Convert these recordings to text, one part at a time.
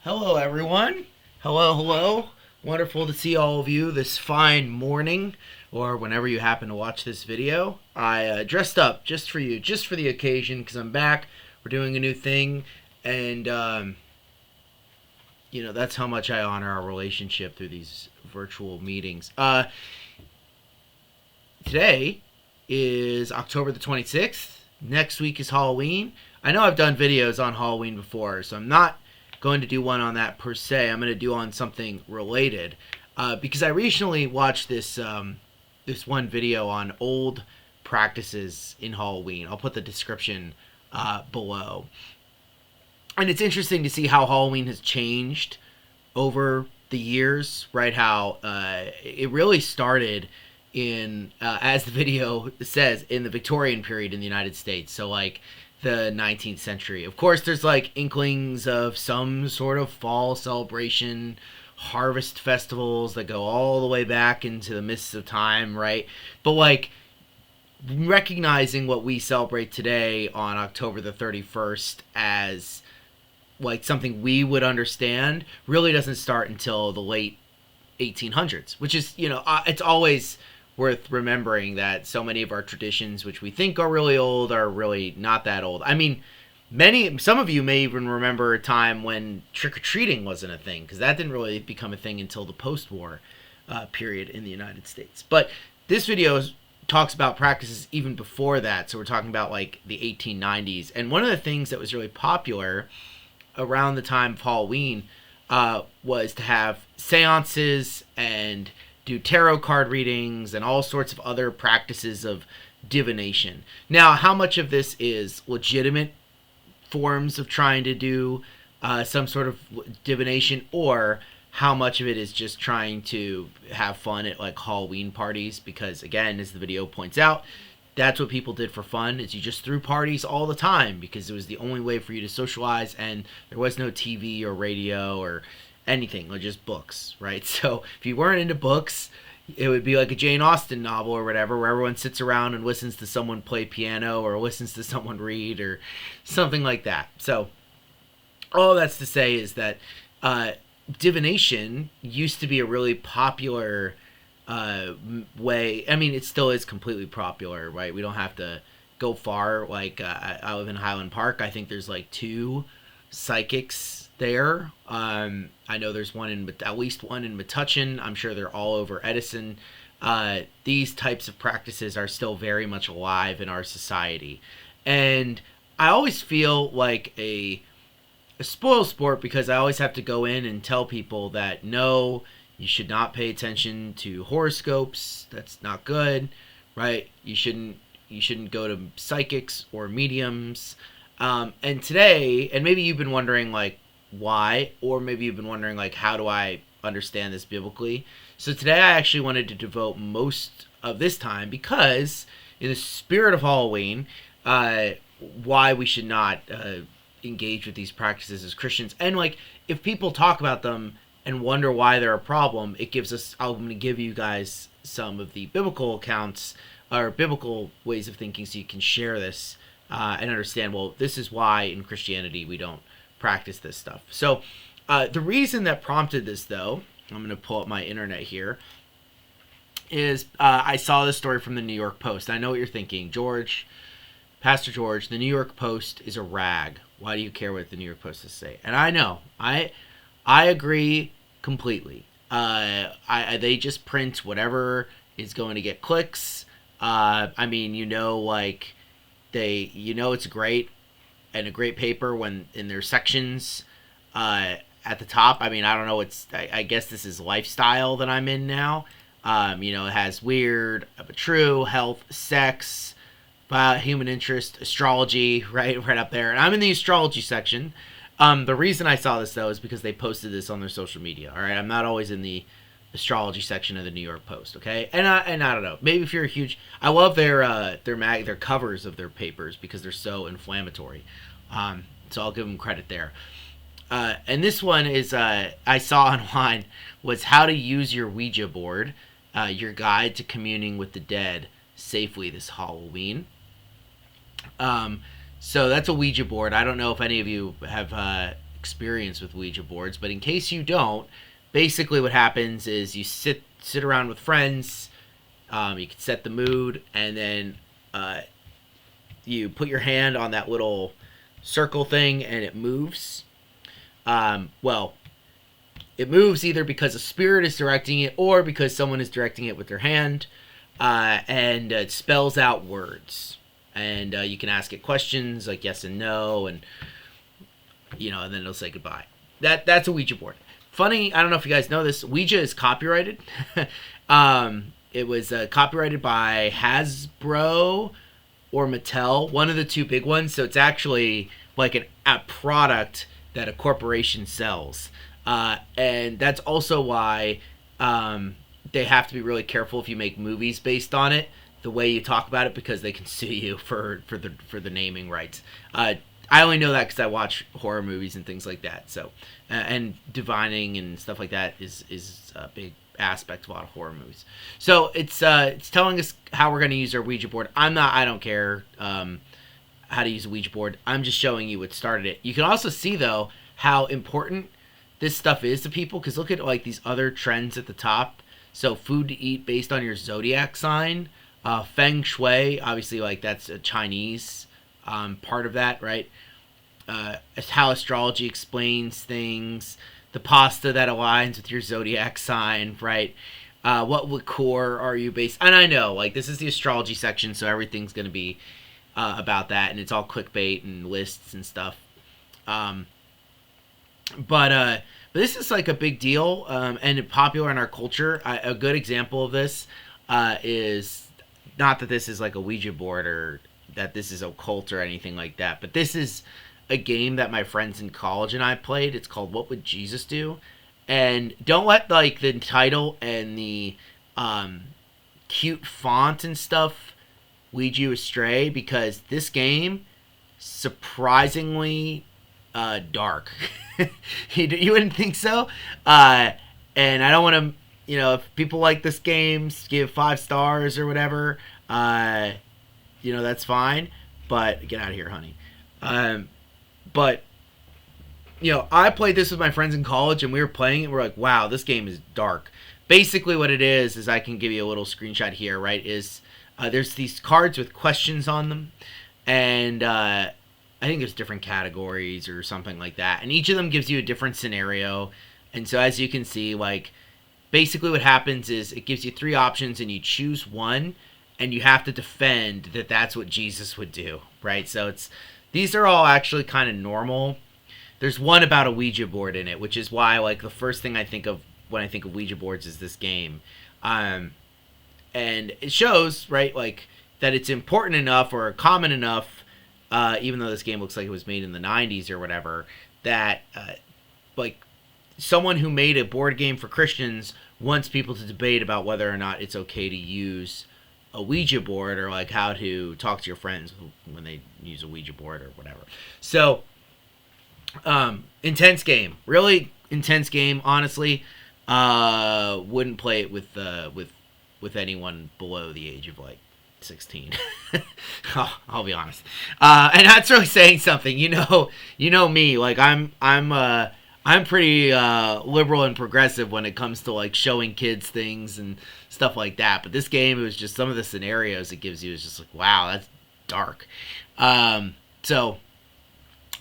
Hello, everyone. Hello. Wonderful to see all of you this fine morning, or whenever you happen to watch this video. I dressed up just for you, just for the occasion, because I'm back. We're doing a new thing, and that's how much I honor our relationship through these virtual meetings. Today is October the 26th. Next week is Halloween. I know I've done videos on Halloween before, so I'm not going to do one on that per se. I'm going to do on something related because I recently watched this one video on old practices in Halloween. I'll put the description below, and it's interesting to see how Halloween has changed over the years. Right, how it really started in as the video says, in the Victorian period in the United States. So like the 19th century. Of course, there's like inklings of some sort of fall celebration, harvest festivals that go all the way back into the mists of time, right? But like recognizing what we celebrate today on October the 31st as like something we would understand really doesn't start until the late 1800s, which is, it's always worth remembering that so many of our traditions, which we think are really old, are really not that old. I mean, some of you may even remember a time when trick-or-treating wasn't a thing, because that didn't really become a thing until the post-war period in the United States. But this video talks about practices even before that, so we're talking about like the 1890s. And one of the things that was really popular around the time of Halloween was to have seances and do tarot card readings and all sorts of other practices of divination. Now, how much of this is legitimate forms of trying to do some sort of divination, or how much of it is just trying to have fun at like Halloween parties? Because again, as the video points out, that's what people did for fun, is you just threw parties all the time because it was the only way for you to socialize, and there was no TV or radio or anything, or just books, right? So if you weren't into books, it would be like a Jane Austen novel or whatever, where everyone sits around and listens to someone play piano or listens to someone read or something like that. So all that's to say is that divination used to be a really popular way. I mean, it still is completely popular, right? We don't have to go far. Like I live in Highland Park. I think there's like 2 psychics there. I know there's at least one in Metuchen. I'm sure they're all over Edison. These types of practices are still very much alive in our society, and I always feel like a spoil sport, because I always have to go in and tell people that no, you should not pay attention to horoscopes. That's not good, right? You shouldn't go to psychics or mediums. And today, and maybe you've been wondering like why, or maybe you've been wondering like, how do I understand this biblically? So today I actually wanted to devote most of this time, because in the spirit of Halloween, why we should not engage with these practices as Christians. And like, if people talk about them and wonder why they're a problem, it gives us, I'm going to give you guys some of the biblical accounts or biblical ways of thinking, so you can share this and understand, well, this is why in Christianity we don't practice this stuff. So the reason that prompted this, though, I'm going to pull up my internet here, is I saw this story from the New York Post. I know what you're thinking, Pastor George, the New York Post is a rag. Why do you care what the New York Post has to say? And I know, I agree completely. They just print whatever is going to get clicks. I mean, like it's great and a great paper when in their sections at the top. I mean, I don't know. I guess this is lifestyle that I'm in now. It has weird, but true, health, sex, human interest, astrology, right up there. And I'm in the astrology section. The reason I saw this, though, is because they posted this on their social media. All right, I'm not always in the astrology section of the New York Post, okay? And I don't know. Maybe if you're a huge, I love their covers of their papers because they're so inflammatory. So I'll give them credit there. And this one is I saw online, was how to use your Ouija board, your guide to communing with the dead safely this Halloween. So that's a Ouija board. I don't know if any of you have experience with Ouija boards, but in case you don't, basically what happens is you sit around with friends. You can set the mood, and then you put your hand on that little circle thing, and it moves. Well, it moves either because a spirit is directing it or because someone is directing it with their hand, and it spells out words. And you can ask it questions like yes and no, and and then it'll say goodbye. That's a Ouija board. Funny, I don't know if you guys know this. Ouija is copyrighted. It was copyrighted by Hasbro or Mattel, one of the two big ones. So it's actually like a product that a corporation sells. And that's also why they have to be really careful if you make movies based on it, the way you talk about it, because they can sue you for the naming rights. I only know that because I watch horror movies and things like that. So, and divining and stuff like that is a big aspect of a lot of horror movies. So it's telling us how we're going to use our Ouija board. I don't care how to use a Ouija board. I'm just showing you what started it. You can also see though how important this stuff is to people, because look at like these other trends at the top. So food to eat based on your zodiac sign, feng shui, obviously like that's a Chinese part of that, right? How astrology explains things, the pasta that aligns with your zodiac sign, right? What liqueur are you based? And I know, like, this is the astrology section, so everything's going to be about that, and it's all clickbait and lists and stuff. But this is like a big deal and popular in our culture. A good example of this is not that this is like a Ouija board or that this is occult or anything like that, but this is a game that my friends in college and I played. It's called What Would Jesus Do? And don't let like the title and the cute font and stuff lead you astray, because this game surprisingly dark. You wouldn't think so. And I don't want to, if people like this game, give 5 stars or whatever, that's fine. But get out of here, honey. But I played this with my friends in college, and we were playing it. And we're like, wow, this game is dark. Basically, what it is I can give you a little screenshot here. Right? Is there's these cards with questions on them, and I think there's different categories or something like that, and each of them gives you a different scenario. And so, as you can see, like basically what happens is it gives you 3 options, and you choose one, and you have to defend that that's what Jesus would do. Right? So these are all actually kind of normal. There's one about a Ouija board in it, which is why like the first thing I think of when I think of Ouija boards is this game. And it shows, right, like that it's important enough or common enough, even though this game looks like it was made in the 90s or whatever, that like someone who made a board game for Christians wants people to debate about whether or not it's okay to use a Ouija board, or like how to talk to your friends when they use a Ouija board or whatever. So intense game, really intense game. Honestly, wouldn't play it with anyone below the age of like 16. I'll be honest, and that's really saying something. You know me. Like I'm pretty liberal and progressive when it comes to like showing kids things and stuff like that. But this game, it was just some of the scenarios it gives you is just like, wow, that's dark. So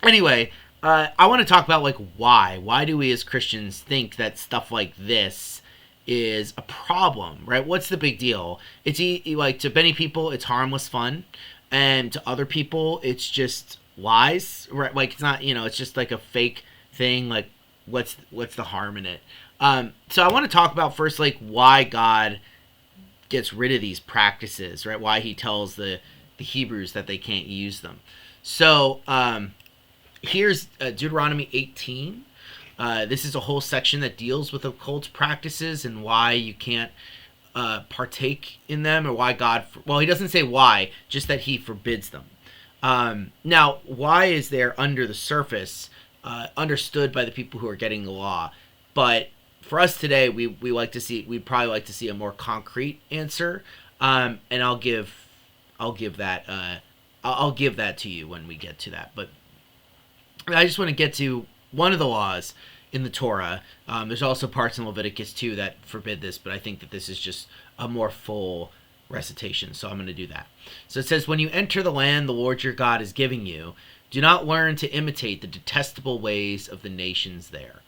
anyway, I want to talk about like why do we as Christians think that stuff like this is a problem, right? What's the big deal? It's like to many people it's harmless fun, and to other people it's just lies, right? Like it's not, it's just like a fake thing. Like what's the harm in it? So I want to talk about first like why God gets rid of these practices, right? Why he tells the Hebrews that they can't use them. So here's Deuteronomy 18. This is a whole section that deals with occult practices and why you can't partake in them, or why God, well, he doesn't say why, just that he forbids them. Now, why is there under the surface understood by the people who are getting the law? But for us today, we'd probably like to see a more concrete answer, and I'll give that to you when we get to that. But I just want to get to one of the laws in the Torah. There's also parts in Leviticus too that forbid this, but I think that this is just a more full recitation, so I'm going to do that. So it says, when you enter the land the Lord your God is giving you, do not learn to imitate the detestable ways of the nations there.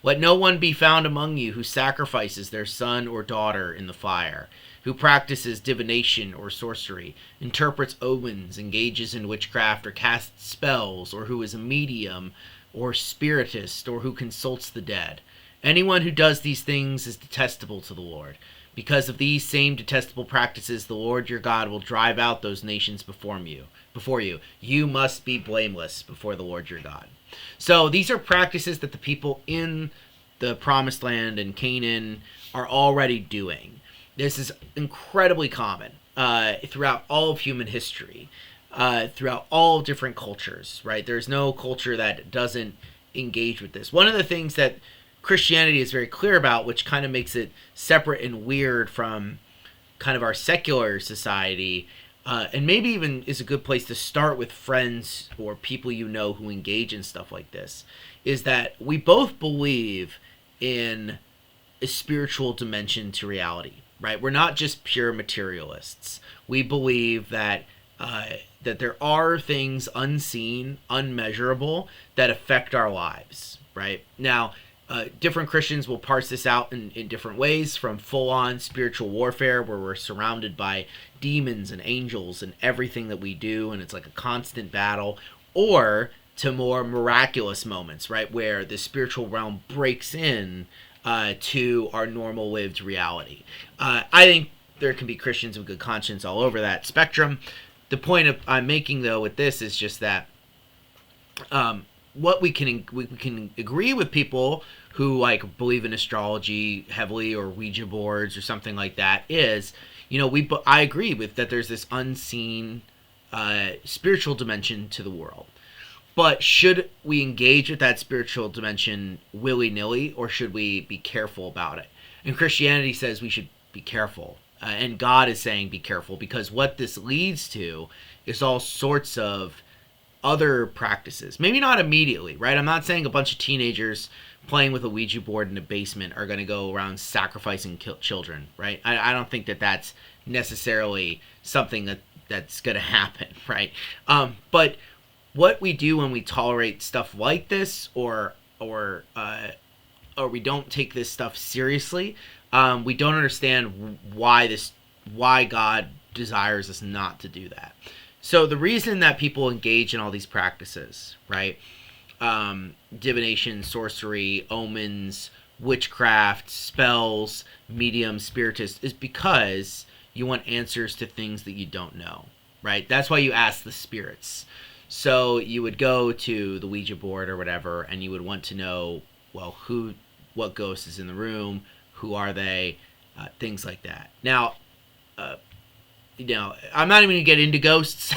Let no one be found among you who sacrifices their son or daughter in the fire, who practices divination or sorcery, interprets omens, engages in witchcraft, or casts spells, or who is a medium or spiritist, or who consults the dead. Anyone who does these things is detestable to the Lord. Because of these same detestable practices, the Lord your God will drive out those nations before you. You must be blameless before the Lord your God. So these are practices that the people in the Promised Land and Canaan are already doing. This is incredibly common throughout all of human history, throughout all different cultures, right? There's no culture that doesn't engage with this. One of the things that Christianity is very clear about, which kind of makes it separate and weird from kind of our secular society, and maybe even is a good place to start with friends or people you know who engage in stuff like this, is that we both believe in a spiritual dimension to reality, right? We're not just pure materialists. We believe that that there are things unseen, unmeasurable, that affect our lives, right? Now, different Christians will parse this out in different ways, from full-on spiritual warfare where we're surrounded by demons and angels and everything that we do, and it's like a constant battle, or to more miraculous moments, right, where the spiritual realm breaks in to our normal lived reality. I think there can be Christians with good conscience all over that spectrum. The point I'm making, though, with this is just that what we can agree with people who like believe in astrology heavily, or Ouija boards or something like that, is, I agree with that there's this unseen spiritual dimension to the world. But should we engage with that spiritual dimension willy-nilly, or should we be careful about it? And Christianity says we should be careful. And God is saying be careful, because what this leads to is all sorts of other practices. Maybe not immediately, right? I'm not saying a bunch of teenagers playing with a Ouija board in a basement are going to go around sacrificing children, right? I don't think that that's necessarily something that's going to happen, right? But what we do when we tolerate stuff like this, or we don't take this stuff seriously, we don't understand why God desires us not to do that. So the reason that people engage in all these practices, right? Divination, sorcery, omens, witchcraft, spells, medium, spiritist, is because you want answers to things that you don't know, right? That's why you ask the spirits. So you would go to the Ouija board or whatever, and you would want to know, well, what ghost is in the room, who are they, things like that. Now, I'm not even going to get into ghosts.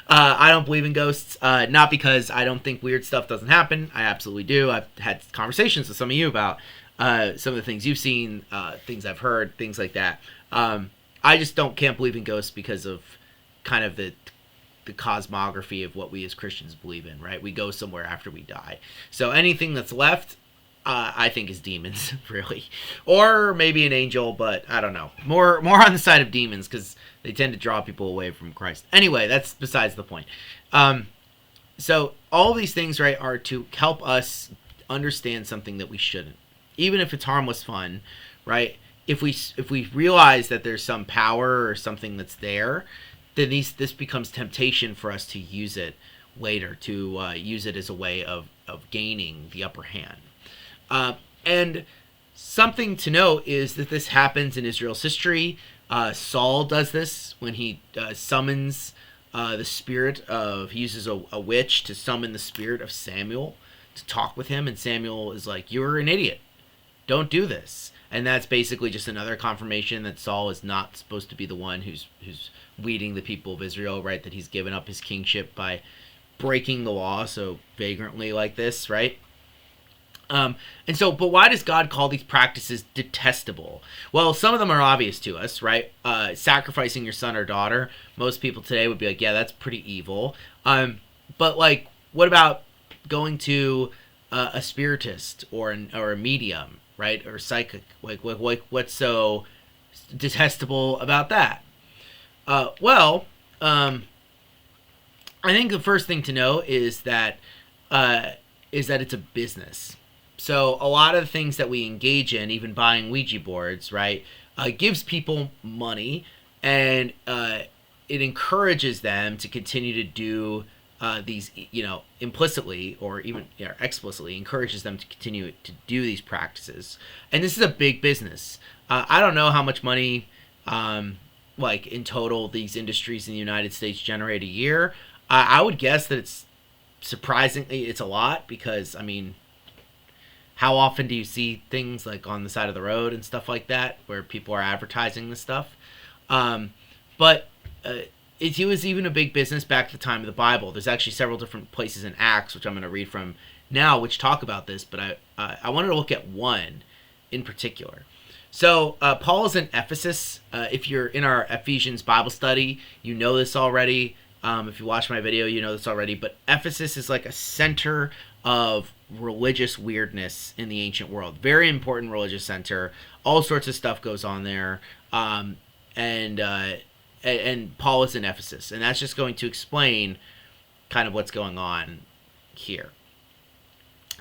I don't believe in ghosts, not because I don't think weird stuff doesn't happen. I absolutely do. I've had conversations with some of you about some of the things you've seen, things I've heard, things like that. I just can't believe in ghosts because of kind of the cosmography of what we as Christians believe in, right? We go somewhere after we die. So anything that's left, I think, is demons, really. Or maybe an angel, but I don't know. More on the side of demons, because they tend to draw people away from Christ. Anyway, that's besides the point. So all these things, right, are to help us understand something that we shouldn't. Even if it's harmless fun, right? If we realize that there's some power or something that's there, then this becomes temptation for us to use it later, to use it as a way of gaining the upper hand. And something to note is that this happens in Israel's history. Saul does this when he summons he uses a witch to summon the spirit of Samuel to talk with him, and Samuel is like, "You're an idiot. Don't do this." And that's basically just another confirmation that Saul is not supposed to be the one who's leading the people of Israel, right? That he's given up his kingship by breaking the law so vagrantly like this, right? But why does God call these practices detestable? Well, some of them are obvious to us, right? Sacrificing your son or daughter. Most people today would be like, yeah, that's pretty evil. But like, what about going to a spiritist or a medium, right, or psychic? What's so detestable about that? Well, I think the first thing to know is that it's a business. So a lot of the things that we engage in, even buying Ouija boards, right, gives people money, and it encourages them to continue to do these, implicitly or even explicitly encourages them to continue to do these practices. And this is a big business. I don't know how much money, like in total, these industries in the United States generate a year. I would guess that it's a lot, because I mean, how often do you see things like on the side of the road and stuff like that where people are advertising this stuff? But it was even a big business back at the time of the Bible. There's actually several different places in Acts, which I'm going to read from now, which talk about this, but I wanted to look at one in particular. So Paul is in Ephesus. If you're in our Ephesians Bible study, you know this already. If you watch my video, you know this already. But Ephesus is like a center of religious weirdness in the ancient world. Very important religious center. All sorts of stuff goes on there. And Paul is in Ephesus. And that's just going to explain kind of what's going on here.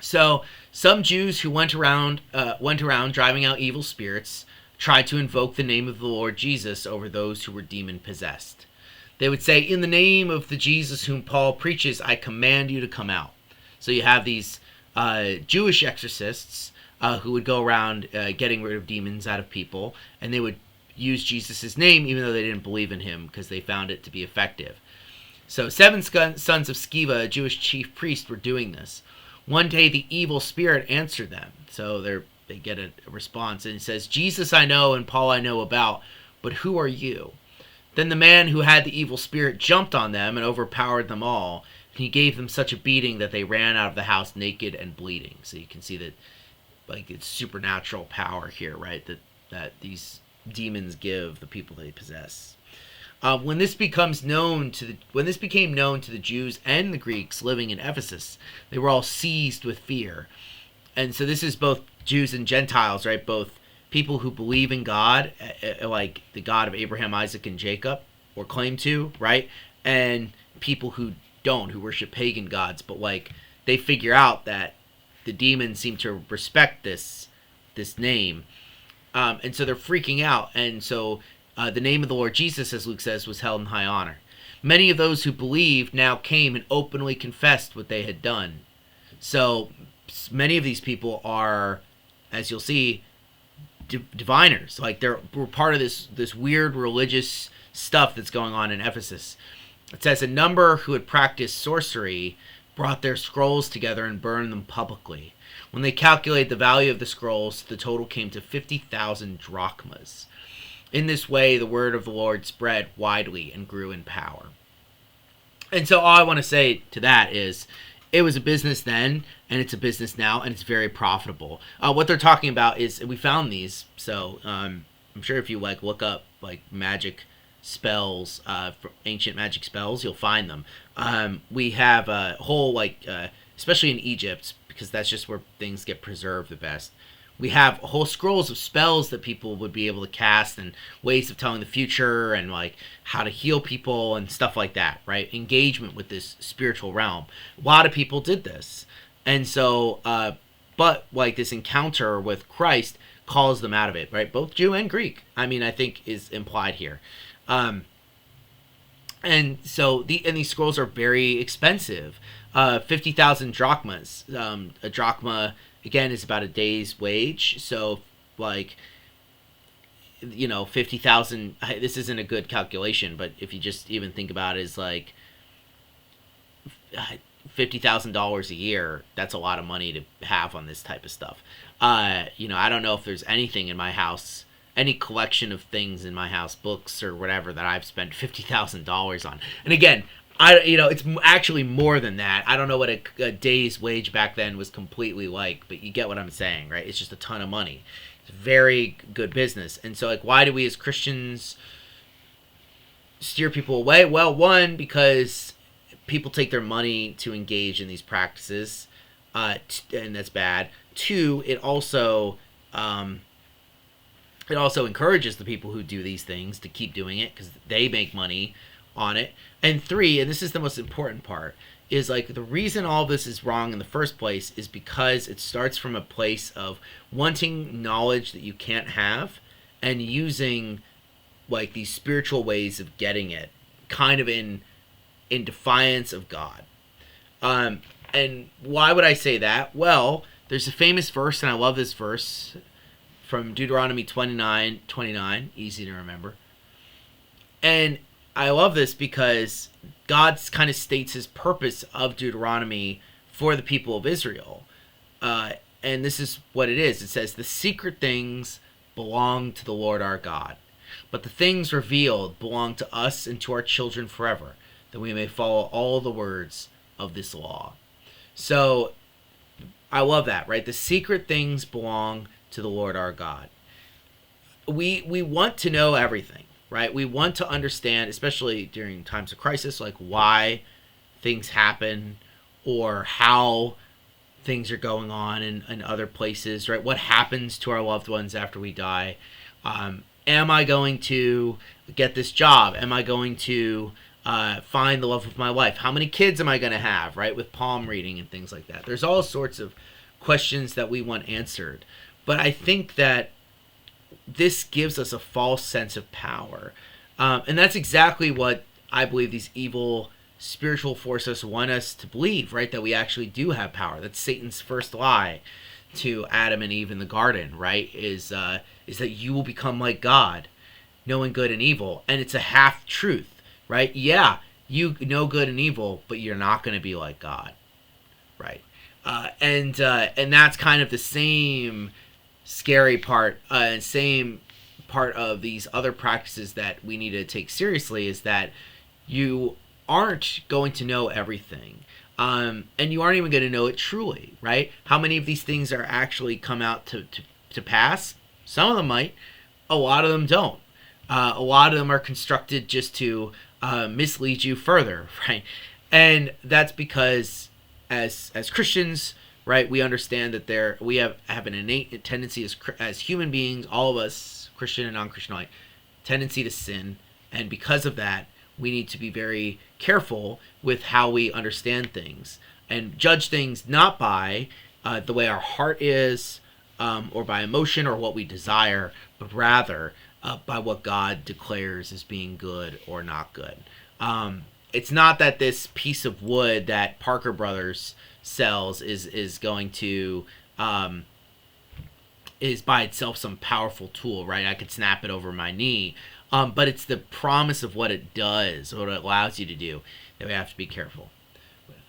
So some Jews who went around driving out evil spirits tried to invoke the name of the Lord Jesus over those who were demon possessed. They would say, "In the name of the Jesus whom Paul preaches, I command you to come out." So you have these Jewish exorcists who would go around getting rid of demons out of people, and they would use Jesus' name even though they didn't believe in him because they found it to be effective. So 7 sons of Sceva, a Jewish chief priest, were doing this. One day the evil spirit answered them. So they get a response, and it says, "Jesus I know and Paul I know about, but who are you?" Then the man who had the evil spirit jumped on them and overpowered them all. And he gave them such a beating that they ran out of the house naked and bleeding. So you can see that, like, it's supernatural power here, right? That these demons give the people they possess. When this became known to the Jews and the Greeks living in Ephesus, they were all seized with fear. And so this is both Jews and Gentiles, right? Both people who believe in God, like the God of Abraham, Isaac, and Jacob, or claim to, right? And people who don't, who worship pagan gods, but like they figure out that the demons seem to respect this name, and so they're freaking out. And so the name of the Lord Jesus, as Luke says, was held in high honor. Many of those who believed now came and openly confessed what they had done. So many of these people are, as you'll see, diviners. Like we're part of this weird religious stuff that's going on in Ephesus. It says a number who had practiced sorcery brought their scrolls together and burned them publicly. When they calculated the value of the scrolls, the total came to 50,000 drachmas. In this way, the word of the Lord spread widely and grew in power. And so all I want to say to that is, it was a business then, and it's a business now, and it's very profitable. What they're talking about is, we found these, so I'm sure if you look up magic spells, ancient magic spells, you'll find them. We have a whole especially in Egypt, because that's just where things get preserved the best. We have whole scrolls of spells that people would be able to cast, and ways of telling the future, and how to heal people and stuff like that, right? Engagement with this spiritual realm. A lot of people did this. And so, but this encounter with Christ calls them out of it, right? Both Jew and Greek, I think is implied here. And so these scrolls are very expensive. 50,000 drachmas. A drachma, again, is about a day's wage. So 50,000, this isn't a good calculation, but if you just even think about it as $50,000 a year, that's a lot of money to have on this type of stuff. I don't know if there's anything in my house, any collection of things in my house, books or whatever, that I've spent $50,000 on. And again, it's actually more than that. I don't know what a day's wage back then was completely like, but you get what I'm saying, right? It's just a ton of money. It's very good business. And so, why do we as Christians steer people away? Well, one, because people take their money to engage in these practices. and that's bad. Two, it also encourages the people who do these things to keep doing it because they make money on it. And three, and this is the most important part, is like the reason all this is wrong in the first place is because it starts from a place of wanting knowledge that you can't have and using like these spiritual ways of getting it kind of in defiance of God. And why would I say that? Well, there's a famous verse, and I love this verse, from Deuteronomy 29:29, easy to remember. And I love this because God kind of states his purpose of Deuteronomy for the people of Israel. And this is what it is. It says, the secret things belong to the Lord our God, but the things revealed belong to us and to our children forever, that we may follow all the words of this law. So I love that, right? The secret things belong to the Lord our God. We want to know everything, right? We want to understand, especially during times of crisis, like why things happen or how things are going on in other places, right? What happens to our loved ones after we die? Am I going to get this job? Am I going to find the love of my life? How many kids am I going to have, right? With palm reading and things like that. There's all sorts of questions that we want answered. But I think that this gives us a false sense of power. And that's exactly what I believe these evil spiritual forces want us to believe, right? That we actually do have power. That's Satan's first lie to Adam and Eve in the garden, right? Is that you will become like God, knowing good and evil. And it's a half truth, right? Yeah, you know good and evil, but you're not going to be like God, right? And that's kind of the same scary part, and same part of these other practices that we need to take seriously, is that you aren't going to know everything, and you aren't even going to know it truly, right? How many of these things are actually come out to pass? Some of them might, a lot of them don't. A lot of them are constructed just to mislead you further, right? And that's because as Christians, right, we understand that we have an innate tendency as human beings, all of us, Christian and non-Christian alike, tendency to sin. And because of that, we need to be very careful with how we understand things and judge things not by the way our heart is, or by emotion or what we desire, but rather by what God declares as being good or not good. It's not that this piece of wood that Parker Brothers sells is going to is by itself some powerful tool, right? I could snap it over my knee, but it's the promise of what it does, what it allows you to do, that we have to be careful.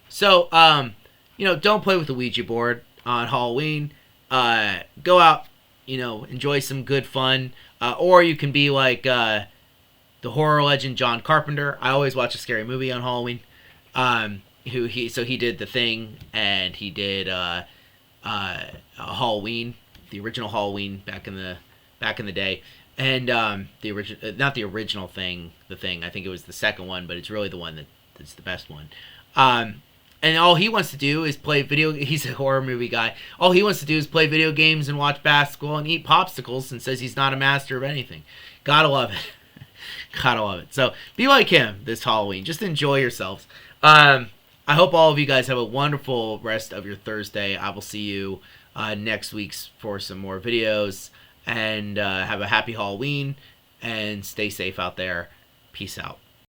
So don't play with the Ouija board on Halloween. Go out, enjoy some good fun, or you can be like the horror legend John Carpenter. I always watch a scary movie on Halloween. He did The Thing, and he did Halloween, the original Halloween back in the day, and the original, not the original Thing, The Thing. I think it was the second one, but it's really the one that's the best one. And all he wants to do is play video. He's a horror movie guy. All he wants to do is play video games and watch basketball and eat popsicles, and says he's not a master of anything. Gotta love it. Gotta love it. So be like him this Halloween. Just enjoy yourselves. I hope all of you guys have a wonderful rest of your Thursday. I will see you next week for some more videos. And have a happy Halloween. And stay safe out there. Peace out.